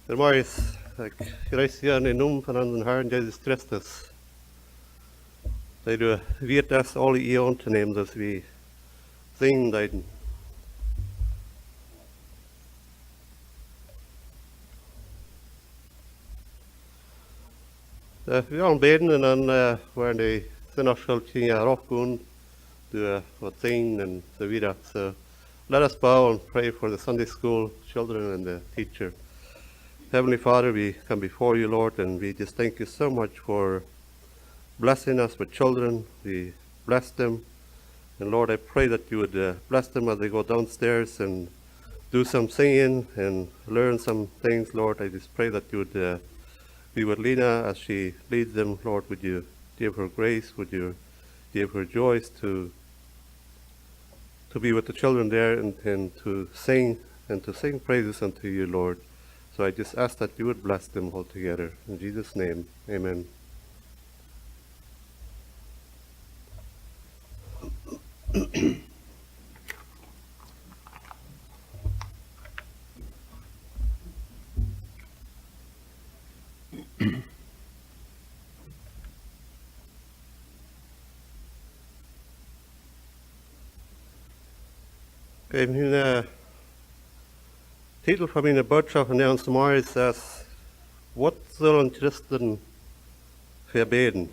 Der Morgens, ik reis hier in de naam van onze Herrn Jezus Christus. Dat du wird das alle ihr unternehmen, dass wir singen deuten. Wir gaan beten en dan waren die zonnigschultjes afgaan, door wat zingen en so wieder. So let us bow and pray for the Sunday school children and the teacher. Heavenly Father, we come before you, Lord, and we just thank you so much for blessing us with children. We bless them. And Lord, I pray that you would bless them as they go downstairs and do some singing and learn some things, Lord. I just pray that you would be with Lena as she leads them, Lord. Would you give her grace? Would you give her joys to be with the children there and to sing praises unto you, Lord. So I just ask that you would bless them all together. In Jesus' name, amen. Okay, mijn titel van mijn boodschap van deze morgen is wat zullen Christen verbeden?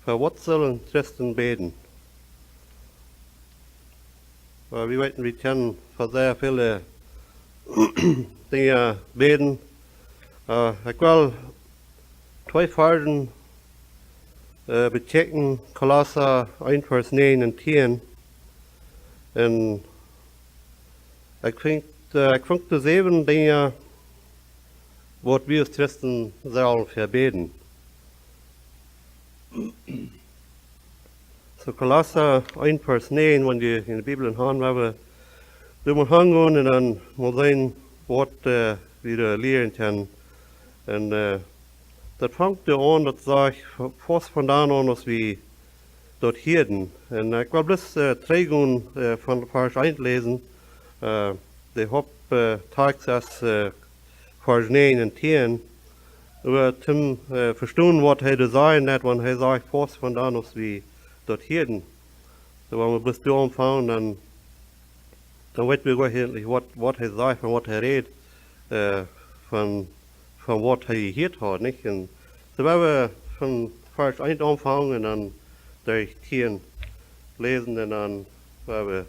Voor wat zullen Christen beden? We weten, we kennen voor zeer veel dingen beden. Ik wil twee versen bechecken, Kolosser 1 vers 9 en 10. En ik vind de 7 dingen wat we als Christen zullen verbeden. So Kolosser 1 vers 9, wenn je in de Bibel haben, waar we moeten hangen en dan moet zijn wat we leren kunnen. En dat vangt aan, dat zegt vast vandaan aan als we dat hielden. En ik wil bloß 3 van vers 1 lezen. De hoofdtekst is vers 9 en 10. We Tim verstaan wat hij de zei net, want hij zegt vast vandaan als we dat hielden. So wenn wir bloß da anfangen, dann weten we eigentlich wat hij zegt en wat hij redt van wat hij gehoord had, nicht? En so wenn wir von vers 1 anfangen en dan durch 10 lesen en dan we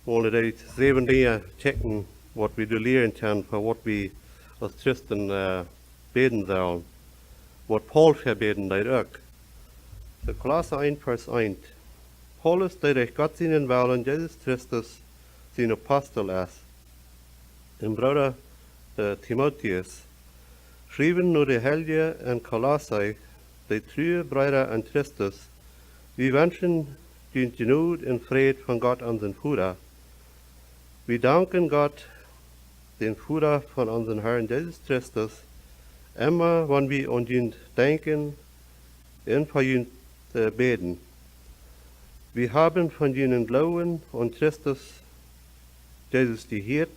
wollen die 7 dingen checken, wat we leren kunnen van wat we als Christen beten zullen. Wat Paul verbeten deed ook. So Kolosser 1 vers 1. Paulus, der durch Gott seinen Willen Jesus Christus sein Apostel ist, und Bruder Timotheus, schrieben nur die Helge in Kolosse, die treue Brüder an Christus, wir wünschen die Genug und Frieden von Gott unseren Vater. Wir danken Gott, den Vater von unserem Herrn Jesus Christus, immer wenn wir an ihn denken und für ihn beten. Wir haben von ihnen Glauben an Christus, Jesus gehört,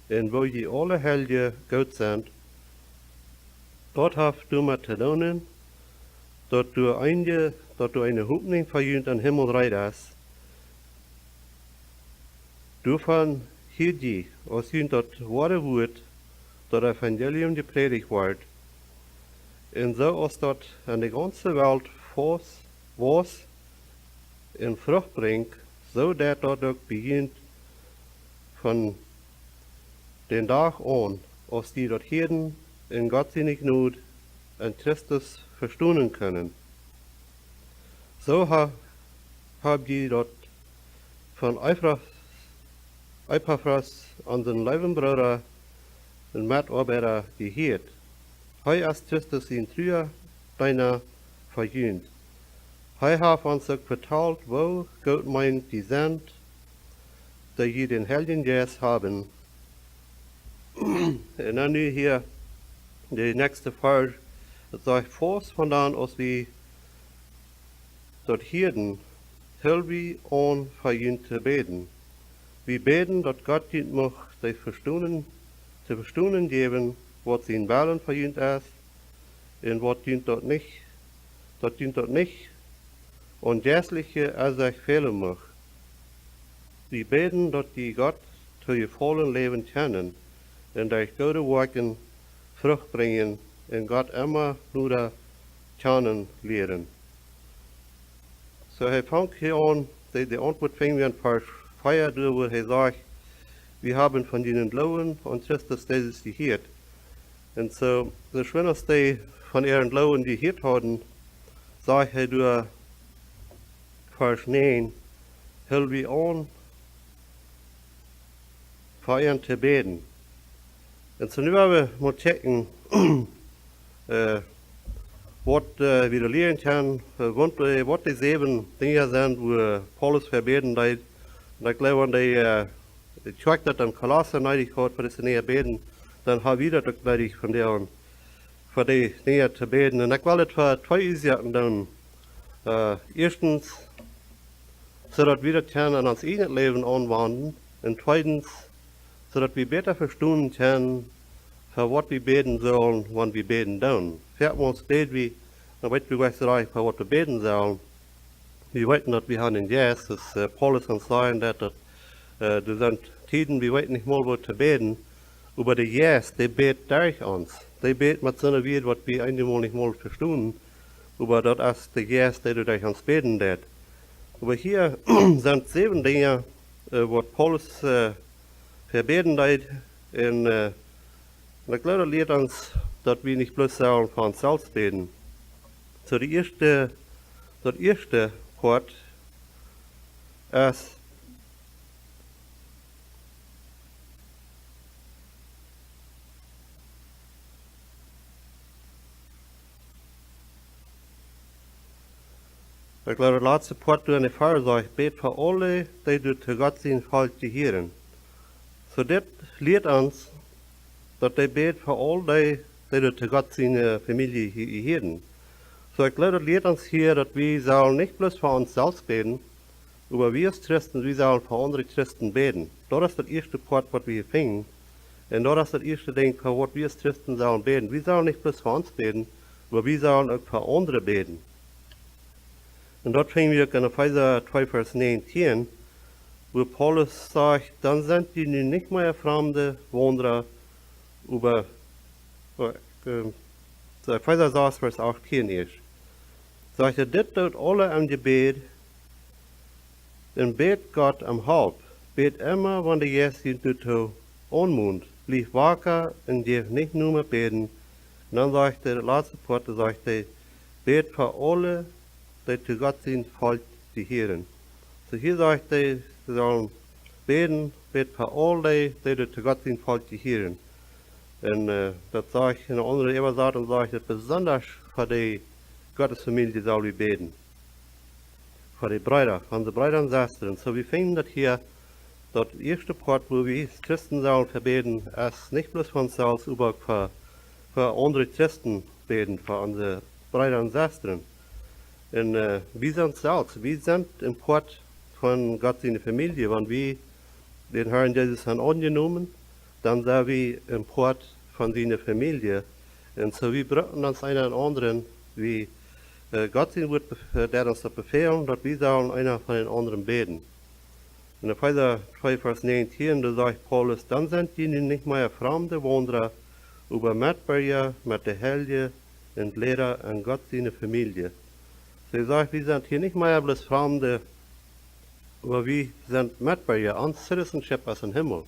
und wo die alle Helden Gott sind, dort hast du mit zu lernen, dass du eine Hoffnung für ihn an Himmel reitest. Davon hielt je, als ihn dort wahre Wort, das Evangelium gepredigt wird, und so als dort an die ganze Welt was in Frucht bringt, so dass dort auch beginnt von den Tag an, als die dort Hirten in Gott seine Gnade an Christus verstehen können. So hab die dort von Epaphras unseren lieben Bruder und Mitarbeiter gehört. Heu ist Christus in Trüher deiner verjüngt. Hij heeft ons ook verteld wo Gott meint die sind, die je den Helden Geist haben. En dan nu hier de nächste Vers, het zegt vast vandaan als we dat Hirden, hel we aan voor ihn te beten. We beten dat Gott ihn mag die verstehen te verstonen geben, wat zijn Wellen verdient is, en wat dient dat niet, onjässliche als sich fehlen mag. Sie beten, dat die Gott zu je vollen Leben kennen, en durch gute Werken Frucht bringen, en Gott immer nur kennen lehren. So hij fängt hier an, die Antwort fängt wir an Vers 4 durch, wo er sagt, wir haben von ihnen Glauben und Christus dieses gehört. Und so, das Schönste von ihren Glauben gehört haben, sagt er durch Vers 9, hell wir an, für ihren zu beten. Und so, nu wir mal checken, was wir da lernen können, was die 7 Dinge sind, wo Paulus verbeten hat. Und ich glaube, wenn die Check das an Kolosser neidig hat, für das näher beten, dann haben wir das neidig von der an, für die näher zu beten. Und ich will das für 2 Ursachen tun. Erstens, so dass wir das können an unser eigenes Leben anwenden. Und zweitens, so dass wir besser verstehen können, für was wir beten sollen, wann wir beten tun. Viertens, dann weten wir was für was wir beten sollen. Wir weten, dass wir haben in Jesus, Paulus kann sagen, dass das sind Tiden, wir weten nicht mal, was zu beten, aber der Jesus, der betet durch uns. Der betet mit so einer Welt, was wir einmal nicht mal verstehen, aber das ist der Jesus, der durch uns beten wird. Aber hier sind 7 Dinge, was Paulus verbeten hat, und ich glaube, das lehrt uns, dass wir nicht bloß sollen für uns selbst beten. So, das erste Wort ist, ich glaube, der letzte Wort durch eine Fahrer sagt, bet für alle, die du zu Gott sind, falsch hören. So, das lehrt uns, dass der bet für alle, die du zu Gott sind, Familie hören. So, ich glaube, das lehrt uns hier, dass wir sollen nicht bloß für uns selbst beten, aber wir als Christen, wir sollen für andere Christen beten. Das ist das erste Wort, was wir hier finden. Und das ist das erste Ding, für was wir als Christen sollen beten. Wir sollen nicht bloß für uns beten, aber wir sollen auch für andere beten. Und dort finden wir in Epheser 2, Vers 19, wo Paulus sagt, dann sind die nun nicht mehr fremde Wanderer über, Epheser 6, Vers 18 ist. Sagt er, dit tut alle am Gebet, und bet Gott am Halb, bet immer, wenn der Jesus ihn tut, anmund, blieb wacker und gib nicht nur mehr beten. Und dann sagt er, der letzte Part, sagt er, bet für alle, die zu Gott sind, falsch die hören. So hier sagt er, sie sollen beten, bet für alle, die zu Gott sind, falsch die hören. Und das sage ich in einer anderen Übersetzung, sage ich, besonders für die Gottesfamilie soll wir beten. Für die Brüder, unsere Brüder und Schwestern. So wir finden das hier, das erste Part, wo wir Christen sollen verbeten, ist nicht bloß für uns selbst, aber für andere Christen beten, für unsere Brüder und Schwestern. Und wir sind selbst, wir sind im Port von Gott seine Familie. Wenn wir den Herrn Jesus haben angenommen, dann sind wir im Port von seiner Familie. Und so wir brauchen uns einen anderen, wie Gott sein wird, der uns das befehlen, dass wir sollen einer von den anderen beten. In Epheser 2, Vers 19, da sagt Paulus, dann sind die nicht mehr fremde Wanderer, aber Mitbürger mit der Helge und Lehrer an Gott seine Familie. Sie sagt, wir sind hier nicht mehr bloß Fremde, aber wir sind Mitbürger, uns Citizenship aus dem Himmel.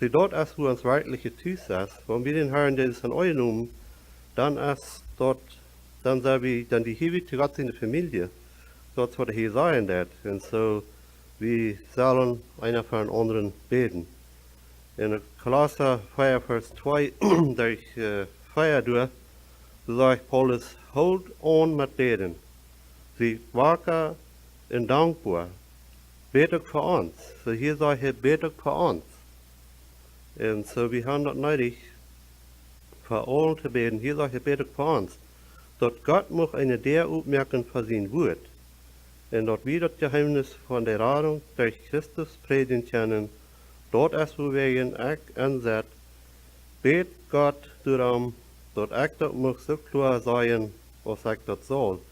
Sie dort ist, wo uns wirkliche Tüß ist, wenn wir den Herrn Jesus an euch nehmen, dann ist dort, dann sind wir, dann die Hiebe zu Gott in der Familie. Dort wird hier sein, das. Und so, wir sollen einer für den anderen beten. In Kolosser 4, Vers 2, durch 4 durch, sagt Paulus, hold on mit beten. Sie wacker und dankbar. Betet für uns. So hier sagt er, betet für uns. Und so wir haben das nötig, für alle zu beten. Hier sagt er, betet für uns. Dort Gott muss eine der aufmerken für sein Wort. Und dort wir das Geheimnis von der Rettung durch Christus predigen können, dort ist, wo wir ihn auch ansetzt, bet Gott daarom dat ik dat mag zo klaar zijn als ik dat zal.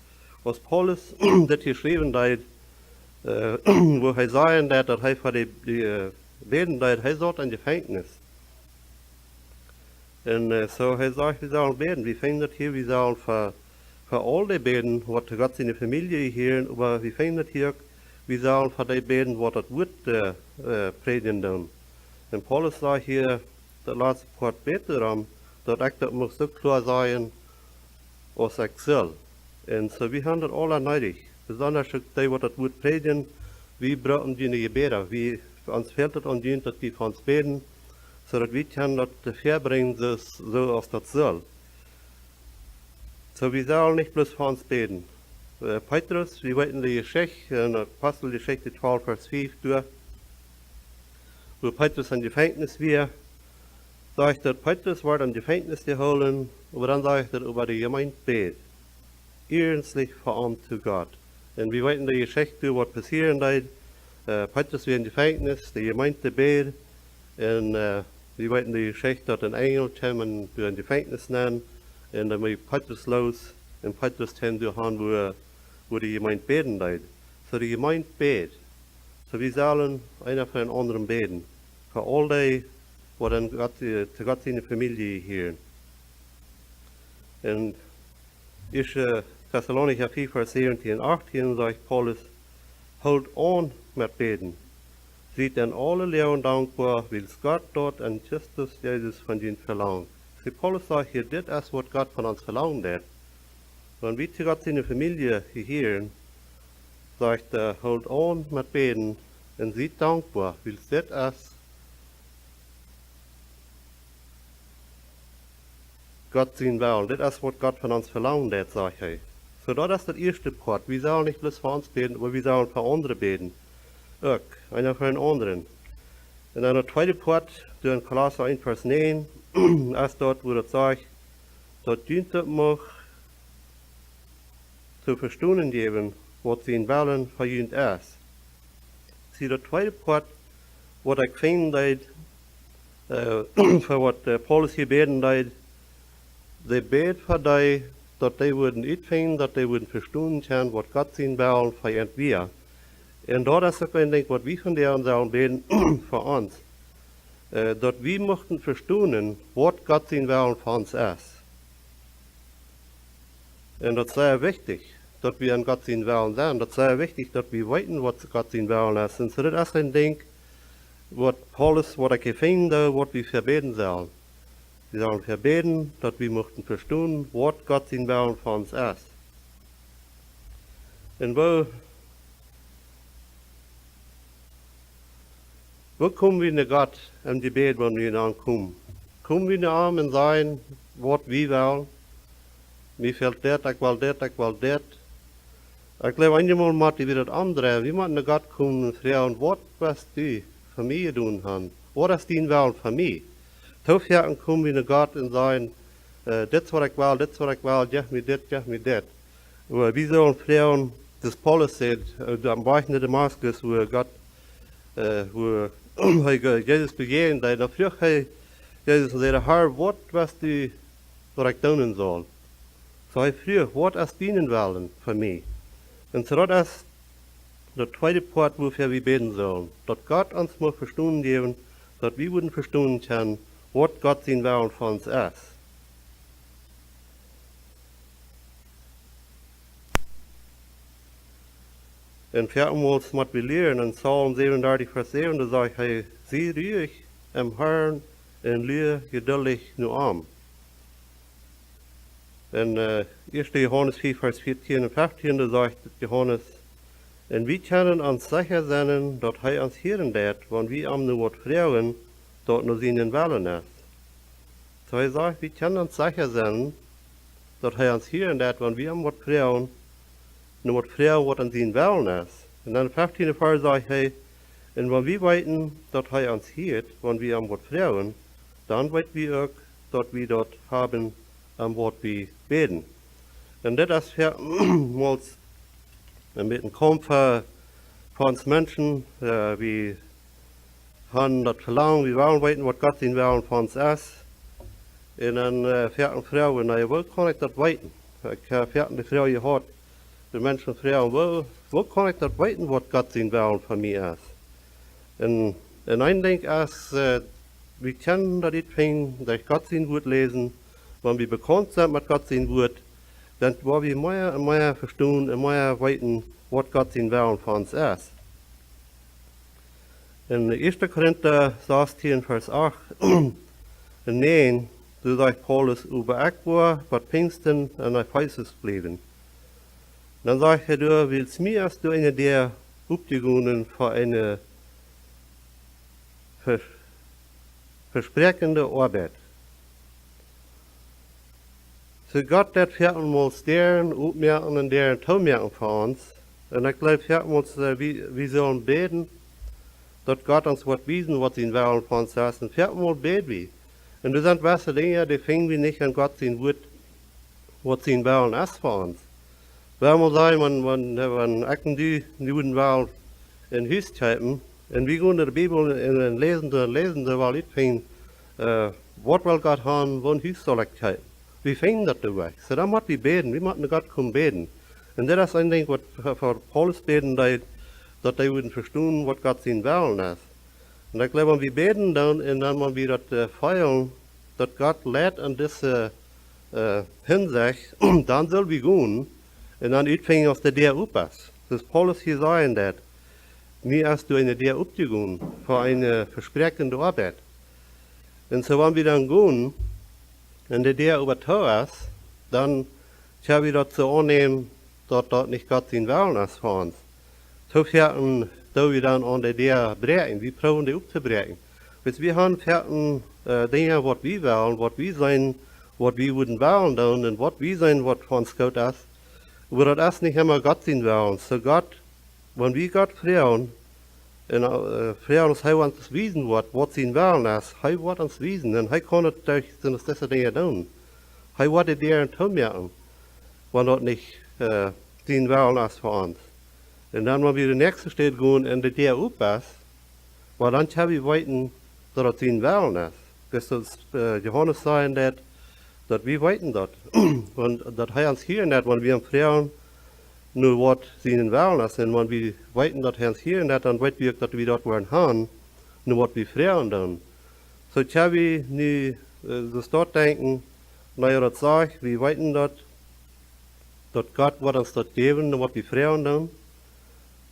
Als Paulus dat geschreven heeft, wo hij zei dat hij voor die beden deed, hij zat in gevangenis. En zo hij zegt, we zullen beden. We vinden dat hier, we zullen voor al die beden, wat God in de familie hier, maar we vinden dat hier ook, we zullen voor die beden, wat het woord predigen doen. En Paulus zegt hier, de laatste part beter om, dat ik dat mag zo klaar zijn als ik zal. En zo we hebben dat alle nodig. Besonders ook die wat het woord predigen, we brauchen die gebeden. We, ons fehlt het aan dat we voor ons beden, zodat we kunnen dat verbrengen zoals dat zal. So we zullen nicht bloß für uns beten. Petrus, wir wollten die Geschichte, in Apostelgeschichte 12, Vers 5 durch, wo Petrus in Gefängnis war, sagt er, Petrus war in Gefängnis geholt, aber dann sagt er über die Gemeinde bet. Ernstlich verarmt zu Gott. Und wir wollten die Geschichte, was passieren wird. Petrus war in Gefängnis, die Gemeinde bet, und wir wollten die Geschichte, dass ein Engel kam und wir in Gefängnis nennen. En dan moet Petrus los en Petrus ten doorgaan wo die gemeente beden deed. So die gemeente bedt. So we zullen einer voor een anderen beden. Voor al die wat te God in de familie hier. En is Thessalonica 4 vers 17 en 18 zegt Paulus, houd aan met beden. Ziet en alle leeuwen dankbaar, wil Gott dort en Christus Jezus van dien verlangt. Die Paulus sagt hier, das ist, was Gott von uns verlangt hat. Wenn wir zu Gott in der Familie hier sagt er, holt an mit beten und seid dankbar, weil das ist Gott sein Willen, das ist, was Gott von uns verlangt hat, sagt er. So, das ist der erste Part. Wir sollen nicht bloß für uns beten, aber wir sollen für andere beten. Auch, einer für den anderen. Und dann der zweite Part, der in Kolosser 1, Vers 9, als dort, wo das sagt, dort dient es mich zu verstehen geben, was sie in Wellen verjünt ist. Sie der zweite Part, was ich finde, für was Paulus hier beten deed, sie bet für die, dass die würden finden, dass die würden verstehen können, was Gott sie in Wellen verjünt wir. Und dort ist auch ein Ding, was wir von der und sollen beten für uns. Dat we mochten verstehen, wat God zijn Willen voor ons is. En dat is zeer wichtig, dat we aan God zijn Willen zijn. Dat is zeer wichtig, dat we weten wat God zijn Willen is. En so dat is een ding, wat Paulus, wat ik vind, wat we verbeten zullen. We zullen verbeten, dat we mochten verstehen, wat God zijn Willen voor ons is. En wo kommen wir nach Gott im Gebet, wenn wir dann kommen? Kommen wir nach ihm und sagen, was wir wollen? Mir fehlt das, ich will das, ich will das. Ich glaube, einmal müssen wir das andere. Wir müssen nach Gott kommen und fragen, was du für mich tun hast. Was ist dein Willen für mich? Taufjahren kommen wir nach Gott und sagen, das, was ich will, das, was ich will, gib mir das, gib mir das. Aber wir sollen fragen, das Paulus sagt, am Weg nach Damaskus, wo Gott, wo Jesus begegnet, dan vroeg hij Jezus en zei, Herr, wat was du, wat ik doen zal? So hij vroeg, wat is dienen willen voor mij? En so dat is de tweede part, wofür wir beten sollen. Dat Gott uns mag verstehen geben, dat wir würden verstehen können, wat Gott sein Willen für uns ist. En viermals moet we leren in Psalm 37, Vers 7, da sagt hij, zie ruhig im Herrn en leer geduldig nu aan. En 1. Johannes 4, Vers 14 en 15, da sagt Johannes, en wir können uns sicher sein, dass hij uns hören wird, wenn wir am nu wat fragen, dat nu seinen Willen ist. So hij sagt, wir können uns sicher sein, dass hij uns hören wird, wenn wir am wat fragen, nu wat vragen wat aan zijn Willen is. En dan 15e vers zegt hij, en wenn wir weten dat hij ons hiert, wenn wir am wat vragen, dan weten we ook dat we dat hebben am wat we beten. En dit is vermals een beetje een kamp voor ons mensen. We hebben dat verlangen, we willen weten wat God zijn Willen voor ons is. En dan veert een vrouw, en je wil kan ik dat weten. Ik heb een vrouw gehad, de mensen vrouwen, wil kan ik dat weten wat God zijn wil van mij is. En ik denk, als we kennen dat iets van, dat God zijn woord lezen, wanneer we bekend zijn met God zijn woord, dan worden we meer en meer verstaan en meer weten wat God zijn wil van ons is. In 1 Korinther 16, Vers 8 en 9, so sagt Paulus, über ich war, was Pfingsten an der Feises blieben. Dann sagt er, du willst mir, als du eine der Uptigungen für eine versprechende Arbeit. So Gott dat viertens deren opmerken en deren toemerken voor ons. En ik geloof viertens, we zullen beten, dat God ons wat wijzen wat zijn wil van ons is. En viertens beten we. En er zijn beste dingen, die vinden we niet aan God zijn woord, wat zijn wil is voor ons. Wij moeten zeggen, wanneer ik en die nieuwen wil in huis hebben, en we gaan naar de Bijbel en lezen wel iets van, wat wil God hebben, wat huis zal ik hebben. We vinden dat de weg. So dan moeten we beten, we moeten God komen beten. En dat is een ding wat voor Paulus beten, dat hij willen verstaan wat God zijn wil is. En ik geloof, we beten dan, en dan moeten we dat feilen, dat God leidt aan deze hinzicht, dan zullen we gaan, en dan uitvinden of de der op is. Dus Paulus hier zei dat, niet als du eine der op te gaan, voor een versprechende arbeid. En zo wanneer we dan gaan, en de der überteuert ist, dann haben wir das so annehmen, dass das nicht Gott sein Willen ist für uns. So werden wir dann an der brechen, wir brauchen die aufzubrechen. Wir haben fertig Dinge, was wir wollen, was wir sein, was wir würden wollen dann, und was wir sein, was für uns Gott ist. Aber das ist nicht immer Gott sein Willen. So Gott, wenn wir Gott fragen, en vrouwen ons hij ons wijzen wat zijn willen is. Hij wordt ons wijzen en hij kan het durch deze dingen doen. Hij wordt het daar toemerken, wanneer dat niet zijn willen is voor ons. En dan wanneer we de nächste stad gaan en de der op is, maar dan hebben we weten dat het zijn willen is. Dus dat Johannes zei dat we weten dat. Want dat hij ons hier net, wanneer we hem vragen, nu wat zijn willen is, en wanneer we weten dat hij ons hier net, dan weten we ook dat we dat willen gaan, nu wat we vragen dan. Zo hebben we nu dus dat denken, nou ja, dat zegt, we weten dat God wat ons dat geven, nu wat we vragen dan.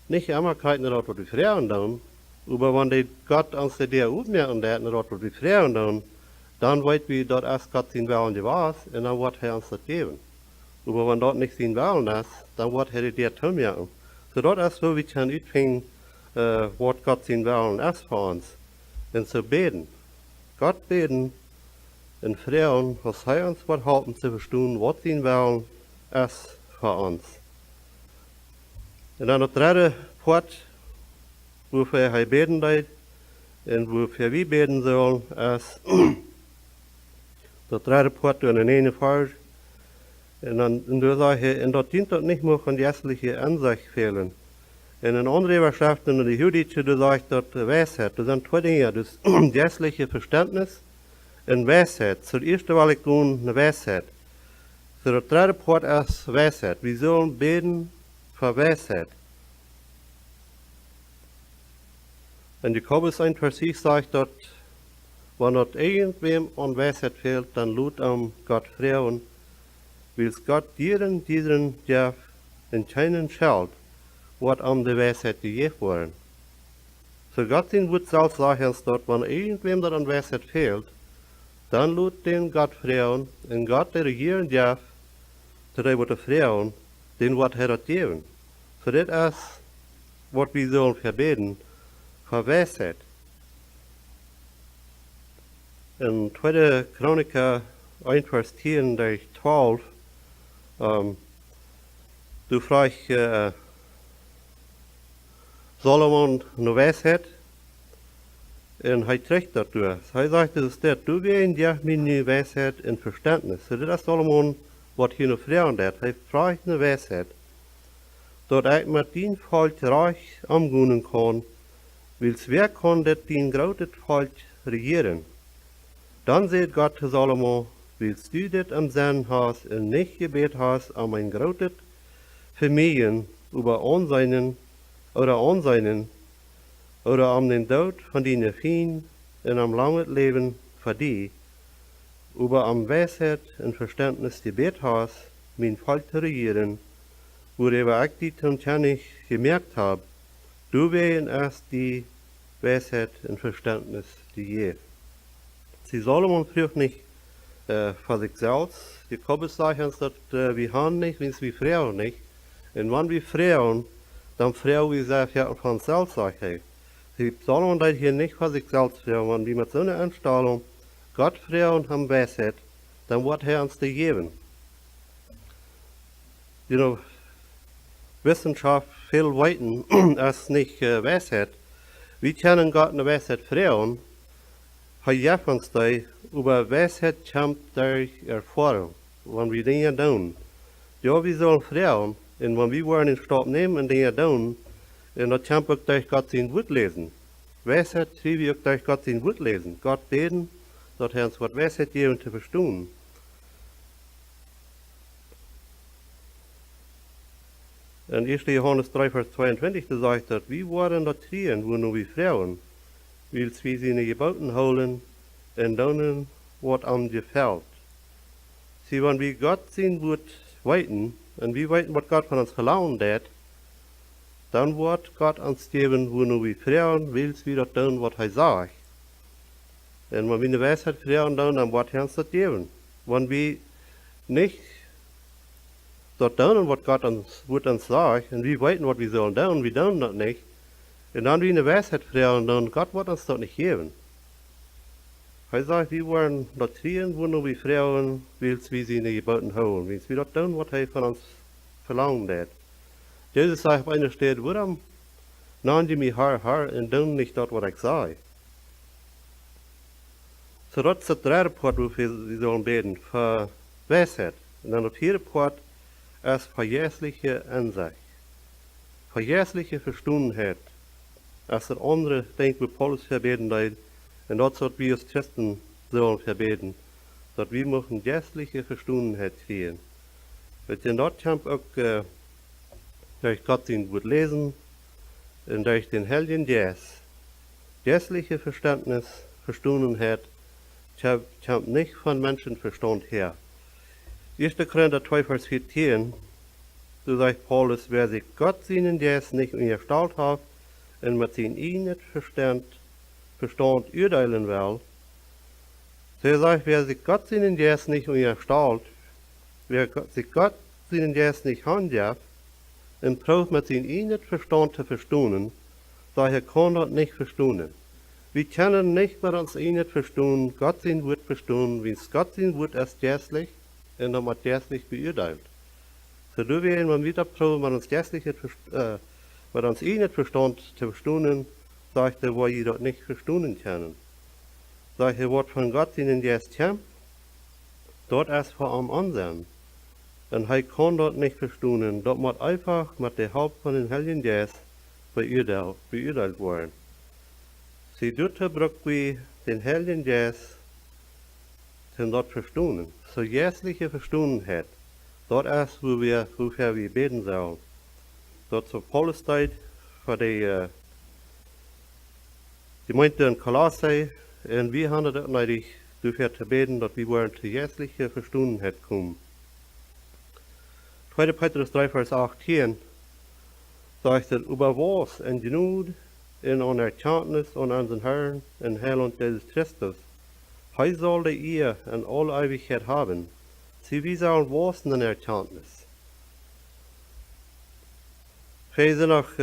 Niet immer kijken naar dat wat we vragen dan, maar wanneer God ons de der opmerken dat, naar dat wat we vragen dan weten we dat als God zijn willen was, en dan wordt hij ons dat geven. Aber wenn dort nicht sein Willen ist, dann wird er dir toemerken. So dort ist, wo wir können uitvinden, was Gott sein Willen ist für uns. Und zu beten. Gott beten und fragen, was er uns wird helfen zu verstehen, was sein Willen ist für uns. Und dann der dritte Part, wofür er beten will, und wofür wir beten sollen, ist der dritte Part in den einen Vers. En dan zeg je, en dat dient dat niet meer van geestelijke aanzicht velen. En een andere overschrift in de Judische, du zegt dat wijsheid. Er zijn twee dingen, dus geestelijke verständnis en wijsheid. Zo eerste wil ik doen, de wijsheid. Zo de tweede part is wijsheid. We zullen beden voor wijsheid. En Jakobus 1 vers 6 zegt dat, wanneer het irgendwem aan wijsheid fehlt, dan laat hem God vragen, wil God dieren jaf en keinen scheld, wat om de wijsheid gegeven worden. So God zijn woord zelf zeggen dat, wanneer irgendwem dat aan wijsheid fehlt, dan laat den God vragen, en God de regeren jaf, zodat hij wordt vragen, den wat hij dat geven. So dit is wat we zullen verbeden, voor wijsheid. In 2 Chroniker 1 vers 10 durch 12, du fragst Solomon eine Weisheit, und er trägt das durch. Er sagt, das ist der, du gehst ja meine Weisheit und Verständnis. So das ist Solomon, was hier noch fragen hat. Er fragt eine Weisheit, dort ich mit dein Volk reich umgehen kann, wils wer kann das dein großes Volk regieren? Dann sagt Gott zu Solomon, willst du dit am Sinn hast und nicht gebet hast am ein großes Vermögen über Anseinen oder am den Tod von deinen Feinden und am langen Leben für die, über am Weisheit und Verständnis gebet hast, mein Volk zu regieren, worüber ich die nicht gemerkt habe, du wären erst die Weisheit und Verständnis, die je. Sie Solomon früher nicht für sich selbst. Jakobus sagt uns, dass wir haben nicht, wenn wir Frauen nicht. Und wenn wir Frauen, dann Frauen wir sehr viel von selbst, sagt er. Sie Solomon das hier nicht für sich selbst fragen, wenn wir mit so einer Einstellung Gott Frauen haben Weisheit, dann wird er uns die geben. You know, Wissenschaft viel weiter als nicht Weisheit. Wir können Gott eine Weisheit fragen, hij geeft ons die über Weisheit kommt durch Erfahrung, wenn wir Dinge tun. Ja, wir sollen fragen, und wenn wir wollen in Stadt nehmen und Dinge tun, und das kommt auch durch Gott sein Wort lesen. Weisheit kriegen wir auch durch Gott sein Wort lesen. Gott beten, dass er uns was Weisheit geben zu verstehen. In 1. Johannes 3, Vers 22, da sagt er, wir wollen das kriegen, wo nur wir fragen, weil wir seine Geboten holen und tun, was am gefällt. Sie, wenn wir Gott sein Wort weiten, und wir weiten, was Gott von uns verlangt hat, dann wird Gott uns geben, wo nur wir fragen, weil wir das tun, was er sagt. Und wenn wir eine Weisheit fragen, dann wird er uns das geben. Wenn wir nicht das tun, was Gott uns sagt, und wir weiten, was wir sollen tun, wir tun das nicht, und dann wir eine Weisheit fragen, dann Gott wird uns das nicht geben. Er sagt, wir wollen das kriegen, wo nur wir fragen, weil wir seine Geboten holen, weil wir das tun, was er von uns verlangt hat. Jesus sagt auf einer Stelle, warum nennen die mich Herr, und tun nicht das, was ich sage? So das ist der dritte Part, wofür wir sollen beten, für Weisheit. Und dann der vierte Part ist für jährliche Ansicht, für jährliche Verständigkeit. Als der andere denkt, wie Paulus verbeten hat, und das sollen wir als Christen sollen verbeten, dass wir müssen jährliche Verständigkeit kriegen. Und das kommt auch durch Gott sein Wort lesen und durch den Heiligen Geist. Jährliche Verständnis, Verständigkeit kommt nicht von Menschenverstand her. 1. Korinther 2, Vers 14, so sagt Paulus, wer sich Gott seinen Geist nicht unterstellt hat, und mit seinem eigenen Verstand urteilen will, so sagt, wer sich Gott seinen Geist nicht unterstellt, wer sich Gott seinen Geist nicht handelt, und probt mit seinem eigenen Verstand zu verstehen, daher kann das nicht verstehen. Wir können nicht mit uns eigenen verstehen, Gott sein Wort verstehen, wenn Gott sein Wort erst geistlich und dann mit geistlich beurteilt. So du wir immer wieder proben, mit uns geistliche mit uns eigenen Verstand zu verstehen, sagt er, wo ihr das nicht verstehen können. Sagt er, was von Gott seinen Geist kommt, dort erst vor allem ansehen. Und er kann das nicht verstehen, das muss einfach mit der Haupt von den Heiligen Geist beurteilt werden. Sie dort braucht wir den Heiligen Geist zum dort verstehen. So jährliche Verständigkeit, dort erst, wofür wir beten sollen. Dort so Paulus steht für die Gemeinde in Kolosse, und wir haben das nötig, dafür zu beten, dass wir wollen zur jährlichen Verständigkeit kommen. 2. Petrus 3, Vers 18 sagt er, über was in Genug, in einer Erkenntnis an unseren Herrn und Heiland Jesus Christus, er sollte ihr in alle Ewigkeit haben. Sie sollen wachsen in Erkenntnis. Wij zijn nog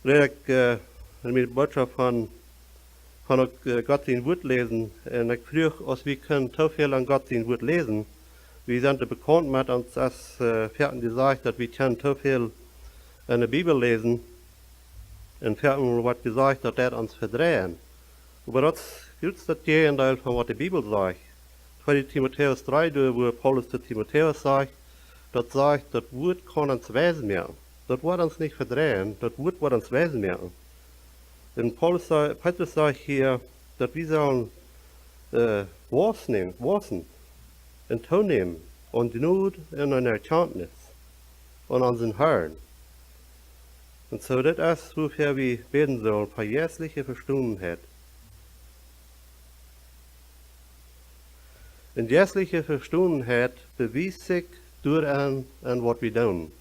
redelijk met de boodschap van Gott sein Wort lesen. Und ich frage, als wir können so viel an Gott sein Wort lesen. Wir sind bekannt mit uns, als Pferden gesagt, dass wir können so viel in der Bibel lesen. Und Pferden wird gesagt, dass das uns verdrehen. Aber das gilt das Gegenteil von was die Bibel sagt. 2. Timotheus 3, wo Paulus zu Timotheus sagt, das sagt, das Wort kann uns weisen merken. Das wird uns nicht verdrehen, das Wort wird uns weisen merken. Und Petrus sagt hier, dass wir sollen wasen en toenemen aan de nood en aan erkenntnis en aan zijn Herrn. En zo dat is wofür we beten zullen, voor jährliche Verstummenheit. En jährliche Verstummenheit bewijst zich door aan wat we doen.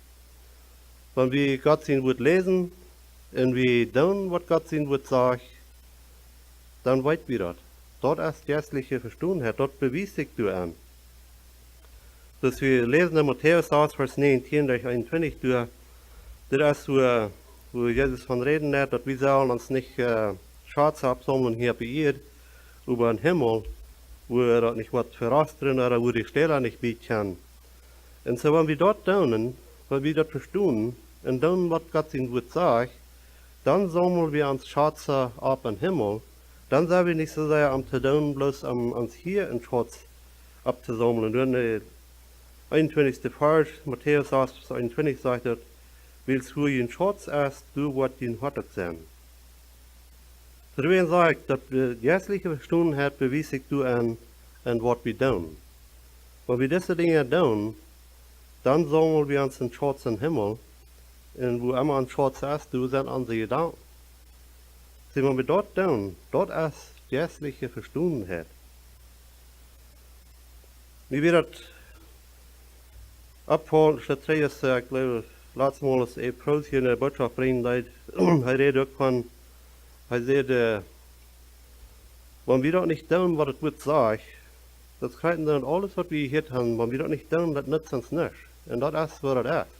Wenn we God zijn woord lezen en we doen wat God zijn woord zegt, dan weten we dat. Dat is jährliche Verstummenheit, dat bewijst zich door aan. Dus we lezen in Matthäus 8, vers 19 durch 21 door. Dat is wo Jesus van reden hat, dat we sollen uns nicht Schatz absammeln hier bei ihr über den Himmel, wo dat nicht wat verrastern oder wo die Stelle nicht bieten. Und so wenn wir dort tun, wenn wir das verstehen und tun, was Gott in Wort sagt, dann sammeln wir uns Schatz ab im Himmel. Dann sind wir nicht so sehr am zu tun, bloß uns hier in Schatz abzusammeln. Und der 21. Vers, Matthäus 8, 21 sagt er, willst du in Schatz erst, du wat in Hartog sein. So deswegen sagt, dass die jährliche Verstummenheit beweist sich du an was wir tun. Wenn wir diese Dinge tun, dann sammeln wir uns in Schatz im Himmel. Und wo immer ein Schatz ist, du sind unsere Gedanken. Sie, wenn wir dort tun, dort ist jährliche Verstummenheit. Wie wir das abholen, ich glaube, letztes Mal ist Prost hier in der Botschaft bringen, er redet auch von, er sagt, wenn wir das nicht tun, was das Wort sagt, das kriegen dann alles, was wir hier haben, wenn wir das nicht tun, das nützt uns nicht. Und das ist, was das ist.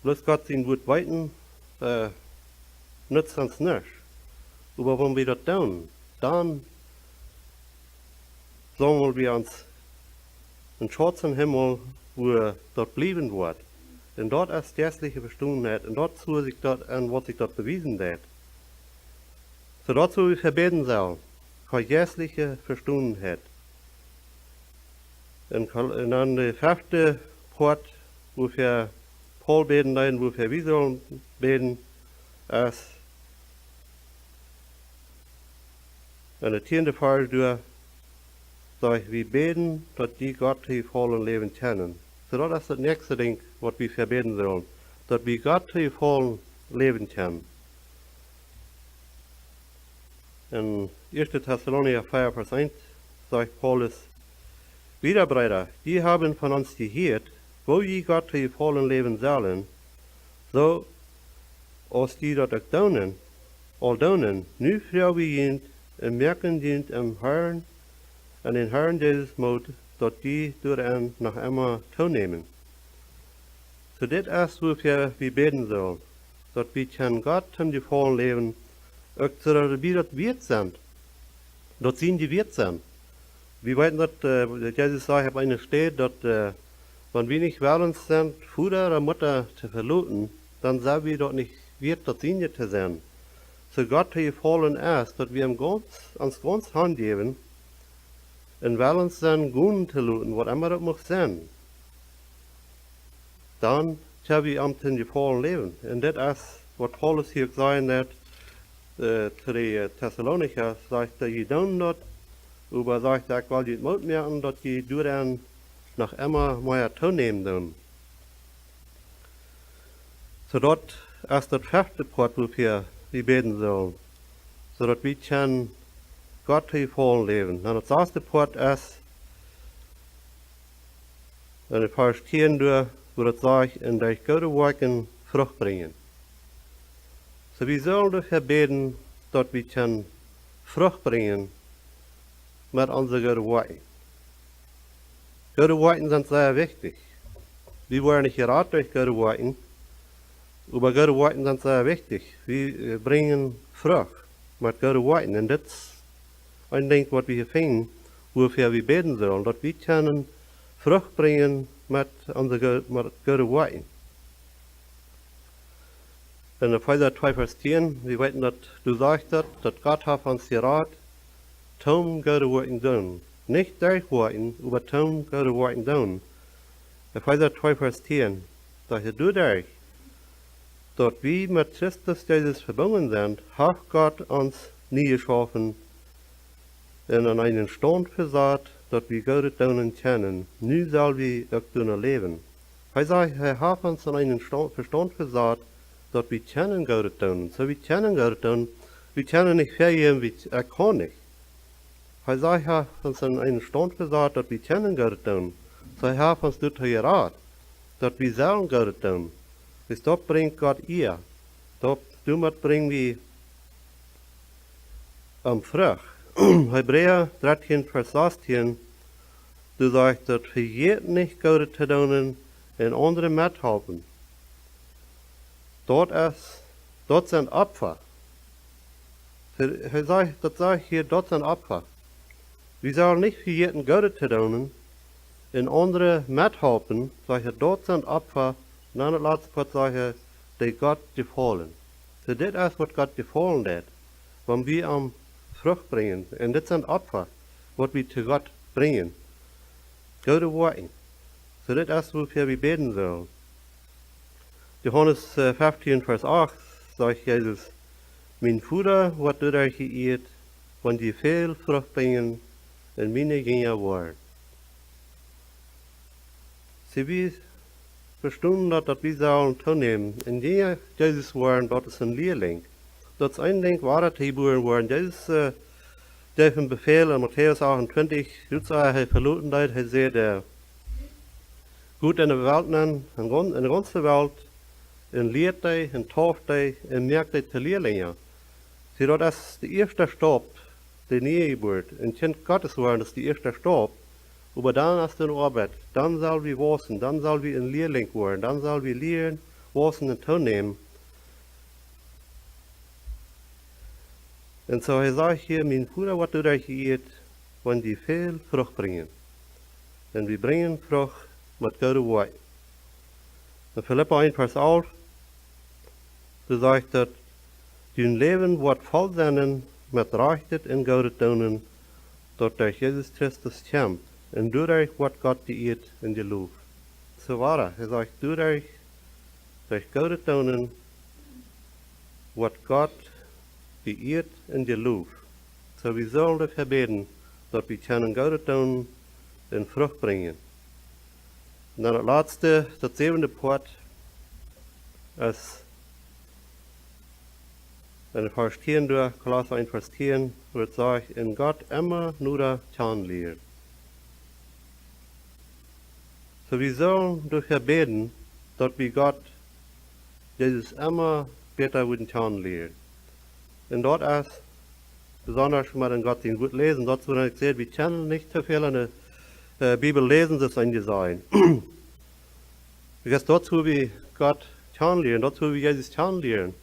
Bloß Gott sein Wort weiten, nützt uns nicht. Aber wenn wir das tun, dann sammeln wir uns einen schwarzen Himmel, wo dort bleiben wird. Und dort ist jährliche Verstummenheit, und dort zu sich dort an, was sich dort bewiesen hat. So dazu wir verbeten sollen, für jährliche Verstummenheit. Und dann der 5. Part, wofür Paul beten leiden, wofür wir sollen beten, ist, und der 10. Fall durch, dass wir beten, dass die Gott hier vollen Leben kennen. So das ist das nächste Ding, was wir verbeten sollen. Dass wir Gott hier vollen Leben kennen. In 1. Thessalonicher 4, Vers 1 sagt Paulus, wieder Brüder, die haben von uns gehört, wo je Gott hier vollen Leben sollen, so als die das auch tun, nu frau wie jent, und merken jent im Herrn, an den Herrn Jesus Mut, dass die durch noch einmal toenehmen. So das ist, wofür wir beten sollen, dass wir kann Gott in die vollen Leben, auch so dass wir das wert sind, dass sie die wert sind. Wir wissen, dass Jesus sagt, auf einer steht, dass wenn wir nicht willens sind, Vater oder Mutter zu verlassen, dann sind wir dort nicht wert, das sie zu sein. So Gott hier vollen ist, dass wir uns ganz Hand geben, und weil uns dann gehen zu lassen, was immer das mag sein, dann haben wir am in die vollen Leben. Und das ist, was Paulus hier gesagt hat, zu den Thessalonicher, sagt er, je tun das, aber sagt er, ich will nicht Mut merken, dass je dann noch immer mehr toenehmen tun. So dort ist das 5. Part, wofür wir beten sollen, so dass wir können Gott hier vollen Leben. Und das 6. Part ist, in der Vers 10 durch, wo das sagt, in der gute Werken Frucht bringen. So wir sollen dafür beten, dass wir können Frucht bringen mit unseren guten Werken. Gute Werken sind sehr wichtig. Wir werden nicht geraten durch gute Werken, aber gute Werken sind sehr wichtig. Wir bringen Frucht mit guten Werken. Und das ist ein Ding, was wir hier finden, wofür wir beten sollen, dass wir können Frucht bringen mit unseren guten Werken. In Epheser 2, Vers 10, wir wissen, dass du sagst, dass Gott hat uns geraten, tun gute Werken tun. Nicht durch Werken, aber tun gute Werken tun. Epheser 2, Vers 10, sagt er, dass wir mit Christus Jesus verbunden sind, hat Gott uns nie geschaffen en an einen Stand versaat, dat wir Gott tun kennen. Nu soll wir auch tun leben. Hij sagt, hij heeft ons aan einen Verstand versaat, dat wir kennen Gott tun. So wir kennen Gott tun, wir kennen nicht vergeben, wie kann nicht. Hij sagt, hij heeft ons aan einen Stand versaat, dat wir kennen Gott tun. So hij heeft ons dit geraad, dat wir sollen Gott tun. Dus dat bringt Gott eer. Dat bringen wir am Frucht. Hebräer 13, Vers 16, du sagst, dat vergeet nicht Gott te doen en andere methelpen. Dat zijn Opfer. Hij zegt, dat zeg hier, dat zijn Opfer. Wir sollen nicht vergeten, Gott te doen en andere methelpen, zeg dat zijn Opfer, en dan het laatste part zeggen, die Gott gefallen. So dit is wat Gott gefallen deed, wanneer wir am Frucht bringen. En dit zijn Opfer, wat wir zu Gott bringen. Gute Worten. So dit is wofür wir beten sollen. Johannes 15, Vers 8 sagt Jesus, mein Vater, wat doet er geëerd, want die veel Frucht bringen, en meine gingen worden. Sie wir verstehen dat wir sollen toenemen. En die Jesus waren, dat is een leerling. Dat is eindelijk waarheid geboren worden. Jezus heeft een bevel in Matthäus 28, hij verloten dat, hij zei, goed in de wereld in de ganze wereld, en leert hij, en tauft hij, en merkt hij te leerlingen. Zie, dat is de eerste stap, de Neugeboorte. En kind Gottes worden, dat is de eerste stap. Aber dann ist dann Arbeit, dann soll wir wachsen, dann soll wir ein Lehrling werden, dann soll wir lernen, wachsen und tonehmen. Und so sagt hier, mein Bruder, was du da geirrt, wenn die viel Frucht bringen. Und wir bringen Frucht mit Gott Wort. In Philippa 1, Vers 11, du sagst, dass dein Leben wird voll sein, mit Rechtet in Gott tun, dort durch Jesus Christus kämpft. En doordat wat God die eet in die loof. So waar hij zegt, doordat Gott tonen, wat God die eet in die loof. So we zullen dafür beten, dat we kunnen Gott tonen en Frucht brengen. En dan het laatste, dat zevende part, is in vers 10 door, Kolosser 1 vers 10, wo het zegt, in God immer nur kan leert. So wir sollen dafür beten, dass wir Gott, Jesus immer besser würden kennenlernen. Und dort ist, besonders wenn wir in Gott den Wort lesen, dort wird gesagt, wir können nicht so viel in der Bibel lesen, das ein Design. Because dort, wo wir Gott kennenlernen, dort, wo wir Jesus kennenlernen,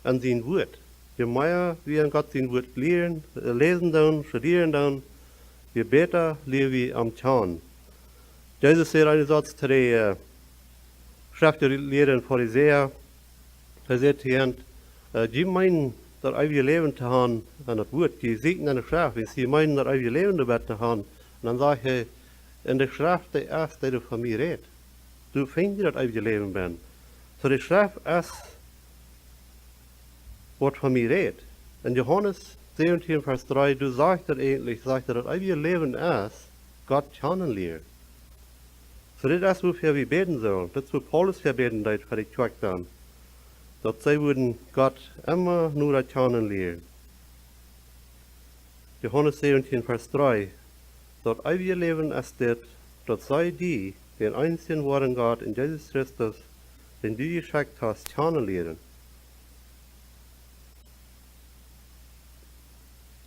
an sein Wort. Je mehr wir an Gott sein Wort lernen, lesen dann, studieren dann, je besser lernen wir am Kennen. Jesus zei een Satz zu den Schriftgelehrten und Pharisäern. Er sagt hier, die meinen, das ewige Leben zu haben, an das Wort, die siegen an der Schrift, wenn sie meinen, das ewige Leben zu haben, dann sagt er, in der Schrift der erste, der du von mir redest. Du findest das ewige Leben bin. So die Schrift ist, was von mir redet. In Johannes 17, Vers 3, du sagst das eigentlich, das ewige Leben ist, Gott kennenlernen. So das ist, wofür wir beten sollen. Das ist, wo Paulus verbeten hat für die Kirche dann. Dass sie würden Gott immer nur kennenlernen. Johannes 17, Vers 3. Das ewige Leben ist das, dass sei die, den einzigen wahren Gott in Jesus Christus, den du geschickt hast, kennenlernen.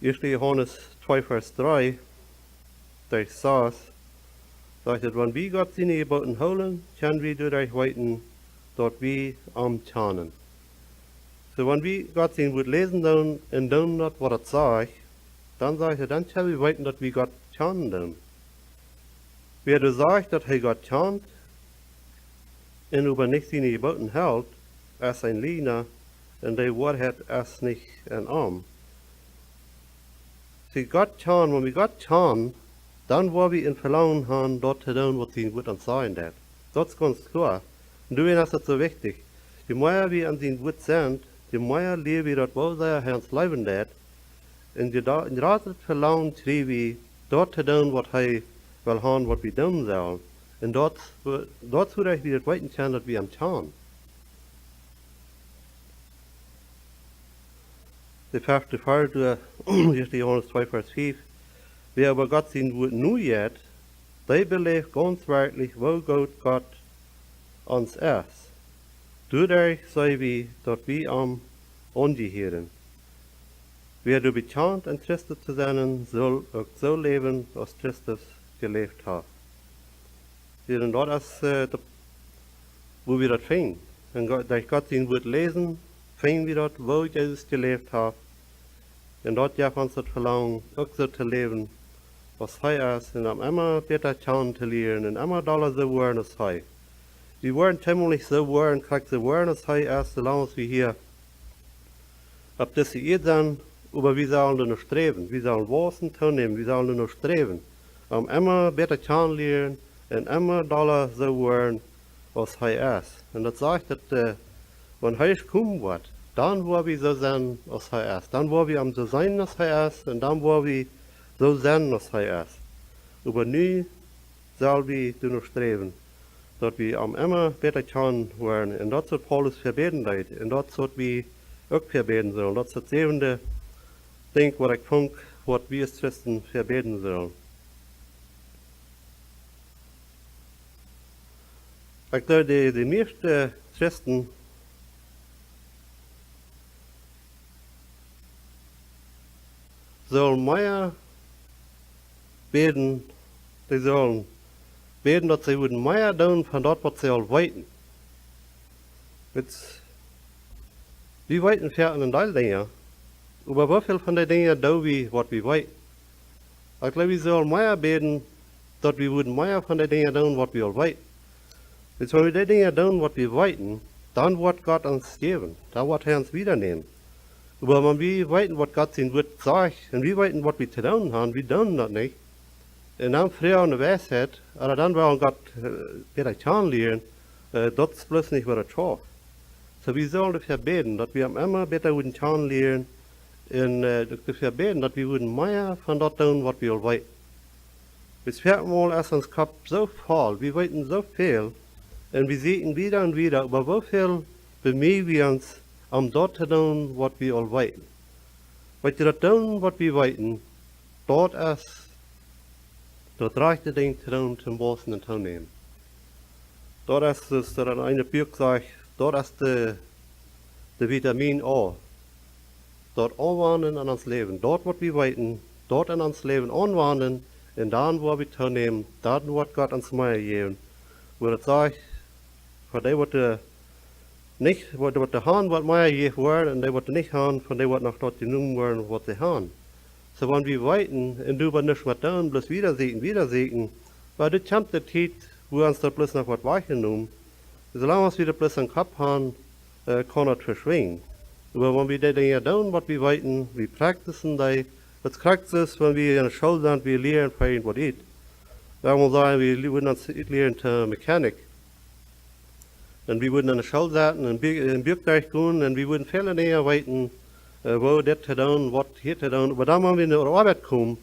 1. Johannes 2, Vers 3. Da sagt, wenn wir Gott seine Geboten holen, können wir dadurch weiten, dort wir am Kennen. So, wenn wir Gott sein Wort lesen und tun, was er sagt, dann sagt er, dann können wir weiten, dass wir Gott kennen. Wer du sagst, dass er Gott kennt, und über nicht seine Geboten hält, ist ein Lügner, und der Wahrheit ist nicht ein Arm. Sie Gott kennen, wenn wir Gott kennen, dann wollen wir in Verlangen haben, dort zu tun, was sein Wort uns sagen wird. Das ist ganz klar. Und deswegen ist das so wichtig. Je mehr wir an sein Wort sind, je mehr lernen wir dort, wo sein Herrn leben wird, inderdaad het verlangen schreef we dat te doen wat hij wil gaan, wat we doen zullen. En dat zodat we het weten kunnen dat we hem gaan. De vijfde vers, 1 Johannes 2 vers 5. Wer aber Gott sein Wort nu jet, der beleeft ganz werkelijk wo Gott ons is. Dadurch sei wir, dat wir am ongeheren. Wer du bekannt in Christus zu sein, soll auch so leben, als Christus gelebt hat. En dat is wo wir das finden. En durch Gott sein Wort lesen, finden wir dort, wo Jesus gelebt hat. En dort ja uns das Verlangen, auch so zu leben, was hij is. En om immer beter kennen zu lernen, en immer doller so werden als hij. Wir werden ziemlich so werden, kriegt so werden als hij is, solange wir hier auf diese Erde sind, aber wir sollen nur streben. Wir sollen Wassen nehmen, wir sollen nur streben. Um immer beter kennenlernen und immer doller so werden, was hij is. Und das sagt, dass wenn hij kommen wird, dann wo wir so sein, als hij is. Dann wo wir am so sein, als hij is, und dann wo wir so sein, als hij is. Aber nu sollen wir nur streben, dass wir am immer beter kennen werden. Und das hat Paulus verbeten leid. Und das hat wir auch verbeten sollen. Das ist das zevende Ding, was ich denke, was wir als Christen verbeten sollen. Ich glaube, die meisten Christen sollen mehr beten, die sollen beten, dass sie würden mehr tun von dort, was sie all weiten. Wir weiten für einen Teil Dinge, aber wie viel von den Dingen tun wir, was wir weiten? Ich glaube, wir sollen mehr beten, dass wir würden mehr von den Dingen tun, was wir all weiten. Wenn wir die Dinge tun, was wir weiten, dann wird Gott uns geben, dann wird er uns wiedernehmen. Aber wenn wir weiten, was Gott sein Wort sagt, und wir weiten, was wir zu tun haben, wir tun das nicht. Und dann früher eine Weisheit, oder dann wollen Gott wieder kennenlernen, das ist bloß nicht, was er schafft. So wir sollen dafür beten, dass wir immer besser würden kennenlernen, und dafür beten, dass wir würden mehr von dort tun, was wir weiten. Das vierte Mal ist uns Kopf so voll, wir weiten so viel, und wir sehen wieder und wieder, aber wie viel bemühen wir uns, um dort zu tun, was wir all weiten. Weil wir das tun, was wir weiten, dort ist das rechte Ding zu tun, zum Bossen und zu nehmen. Dort ist es, dass eine Buch sagt, dort ist der Vitamin A. Dort anwenden an uns Leben. Dort, was wir weiten, dort in uns Leben anwenden, und dann, wo wir zu nehmen, dann wird Gott uns mehr geben. Wo das sagt, von dem wird nicht, wo der Hahn wird mehr gegeben werden, und der wird nicht haben, von dem wird noch dort genommen werden, was sie haben. So, wenn wir weiten, und du wirst nicht was tun, bloß wiedersehen, weil das kommt die Zeit, wo uns da bloß noch was wahrgenommen. Solange wir da bloß einen Kopf haben, kann das verschwinden. Aber wenn wir die Dinge tun, was wir weiten, wir praktizieren die, was kriegt es, wenn wir in der Schule sind, wir lernen für was ist. Wenn wir sagen, wir würden uns lernen zur Mechanik. Und wir würden in der Schule sitzen, in Bürgdeich gehen, und wir würden viele Dinge weiten, wo das zu tun, was hier zu tun. Aber dann, wenn wir in die Arbeit kommen,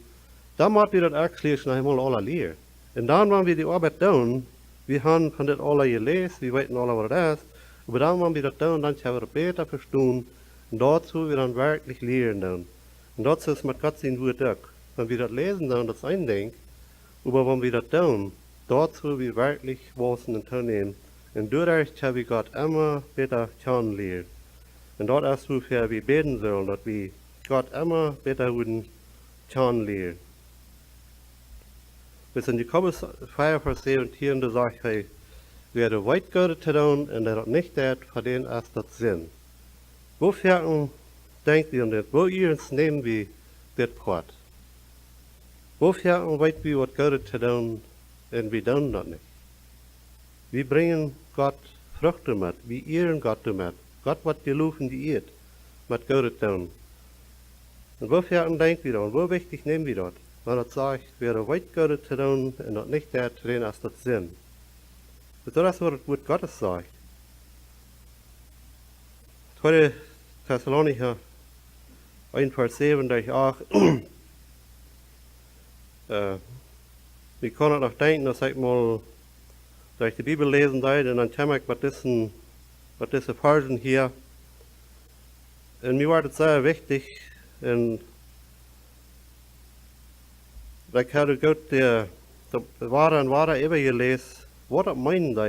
dann machen wir das eigentlich noch einmal alle lernen. Und dann, wenn wir die Arbeit tun, wir haben von das alle gelesen, wir wissen alle, was das ist. Aber dann, wenn wir das tun, dann können wir besser verstehen. Und dazu wir dann wirklich lernen. Und dazu ist mit Gott sein Wort auch. Wenn wir das lesen, dann das ein Ding. Aber wenn wir das tun, dazu wir wirklich was in den Tun nehmen. Und dadurch können wir Gott immer besser kennenlernen. Und dort ist, wofür wir beten sollen, dass wir Gott immer besser würden kennenlernen. Bis in Jakobus 4, Vers 17, da sagt er, wer der weit Gott zu tun und der nicht tut, für den ist das Sinn. Wofür denkt ihr das? Wo ihr uns nehmen wir das Wort? Wofür weit wir was Gott zu tun und wir tun das nicht? Wir bringen Gott Früchte mit, wir ehren Gott damit. Gott wird geloven die Erde, mit Gott tun. Und wofür denkt wir das? Und wo wichtig nehmen wir das? Wenn er sagt, wer weit Gott zu tun und das nicht tut, für den ist das Sinn. Das ist, was das Wort Gottes sagt. 2. Thessalonicher 1 Vers 7, da ich auch, wie kann ich noch denken, dass ich mal, da ich die Bibel lesen da, und dann kam ich mit diesen Versen hier, und mir war das sehr wichtig, und ich habe gut der wahre eben gelesen, was das meint da.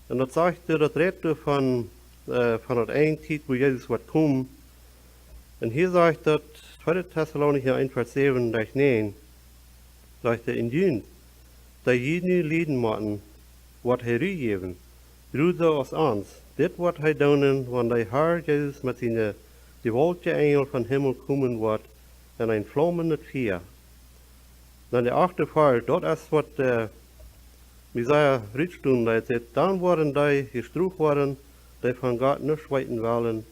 Und das sagt das redet von der einen Zeit, wo Jesus wird kommen. Und hier sagt das, 2. Thessalonicher 1, Vers 7, da ich nein, sagt er in Jün, da jene Lieden machen, was er geben, drude aus uns, dit wat hij doen, wanneer de Herr Jesus met zijn gewaltige Engel van Himmel kommen wordt, en een vlammende Vier. Dan de 8. Vers, dat is wat Jesaja Richtstund zegt, dan worden die gestroefd worden, die van God niet weten willen,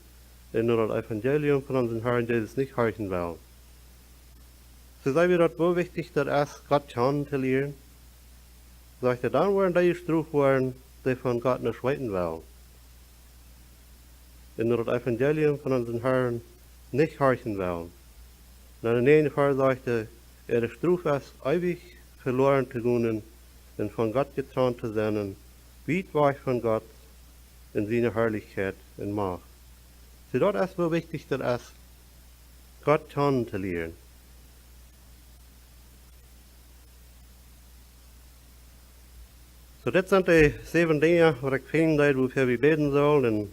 en nur das Evangelium von unserem Herrn Jesus nicht hören will. So sei mir das so wichtig, dass es Gott kennen zu lernen. Sagt er, dann werden die gestrufen worden, die von Gott nicht weten will. Und nur das Evangelium von unserem Herrn nicht hören will. Und in einem Fall sagt er, ist gestrufen, ewig verloren zu gehen und von Gott getrennt zu sein, weit weg von Gott in seiner Herrlichkeit und Macht. So das ist so wichtig, dass es Gott kennen zu lernen. So das sind die 7 Dinge, die ich finde, wofür wir beten sollen. Und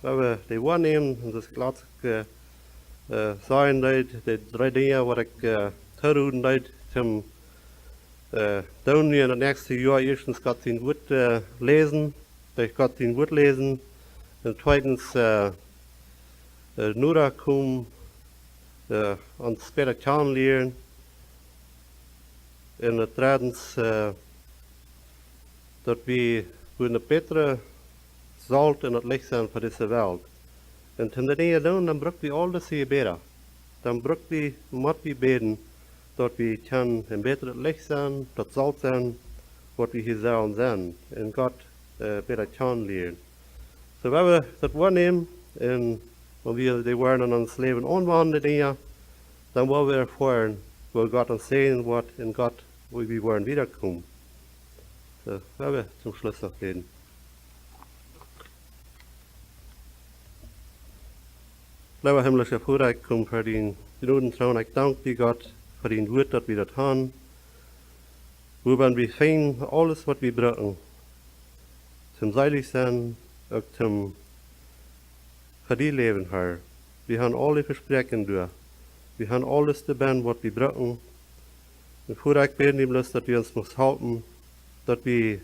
wenn wir die wahrnehmen und das gleich sagen, die 3 Dinge, die ich tun zum tun wir in das nächste Jahr erstens Gott sein Wort lesen, durch Gott sein Wort lesen. Und zweitens nur kommen, uns später kennenlernen. Und drittens, dass wir eine bessere Salz in das Licht sind für diese Welt. Und wenn wir das tun, dann brauchen wir alles hier besser. Dann brauchen wir, müssen wir beten, dass wir ein besseres Licht sein, das Salz sein, was wir hier sollen sein. Und Gott besser kennenlernen. So, wenn wir das wahrnehmen, und wir die werden in uns Leben anwenden, Dinge, dann wollen wir erfahren, wo Gott uns sehen wird, in Gott, wo wir wollen wiederkommen. So, wenn wir zum Schluss noch beten. Lieber himmlischer Vater, ich komme für den Thron, ich danke dir, Gott, für den Wort, das wir das haben. Wo wir finden, alles, was wir brauchen, zum Seiligsein, auch zum für die Leben, Herr. Wir haben alle Versprechen durch. Wir haben alles dabei, was wir brauchen. Und vorher ich bete bloß, dass wir uns halten, dass wir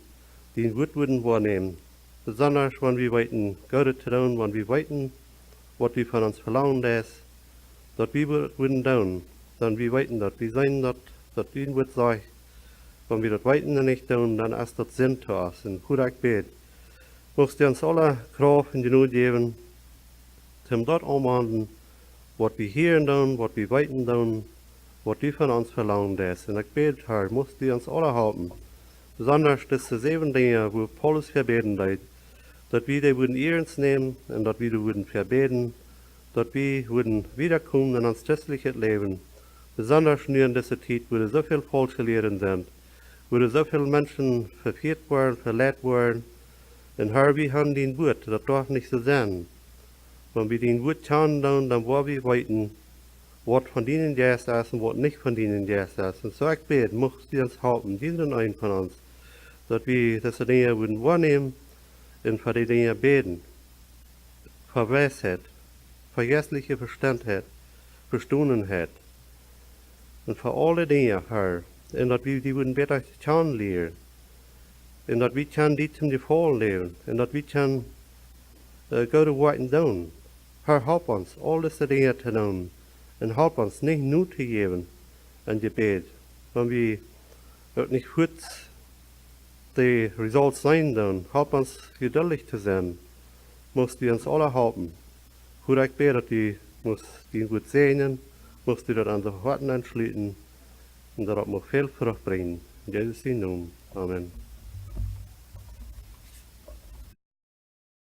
den Wort wahrnehmen. Besonders, wenn wir weiten, Gott zu tun, wenn wir weiten, was wir von uns verlangen, dass wir würden tun. Dann wir weiten, dass wir sein, dass wir Wort sagt, wenn wir das weiten und nicht tun, dann ist das Sinn zu uns. Und vorher ich bete, musst du uns alle Kraft und Not geben, zum dort anwenden, was wir hier tun, was wir weiten tun, was die von uns verlangen ist. Und ich bete, Herr, musst du uns alle halten. Besonders diese 7 Dinge, wo Paulus verbeten hat, dass wir die würden ernst nehmen und dass wir die würden verbeten, dass wir würden wiederkommen in unser christliches Leben. Besonders nur in dieser Zeit, wo so viele falsche Lehren sind, wo so viele Menschen verführt worden, verletzt worden. Und Herr, wir haben den Wort, das darf nicht so sein. Wenn wir den Wort kennen, dann wollen wir weiten, was von denen jetzt ist und was nicht von denen jetzt ist. Und so ich bete, musst du uns halten, jeden einen von uns, dass wir diese Dinge würden wahrnehmen und für die Dinge beten. Für Weisheit, für geistliche Verständheit, Verständigkeit. Und für alle Dinge, Herr. Und dass wir die würden besser kennenlernen. Und dass wir die zum Gefallen leben. Und dass wir gute Worte tun. Herr, help uns, all diese Dinge zu tun. Und help uns, nicht nur zu geben an Gebet. Wenn wir nicht kurz die Results sein tun, help uns, geduldig zu sein. Musst du uns alle helfen. Herr, ich bete, dass du musst ihn gut segnen, musst du das an die Worten anschließen und darauf noch viel Frucht bringen. In Jesus' Namen. Amen.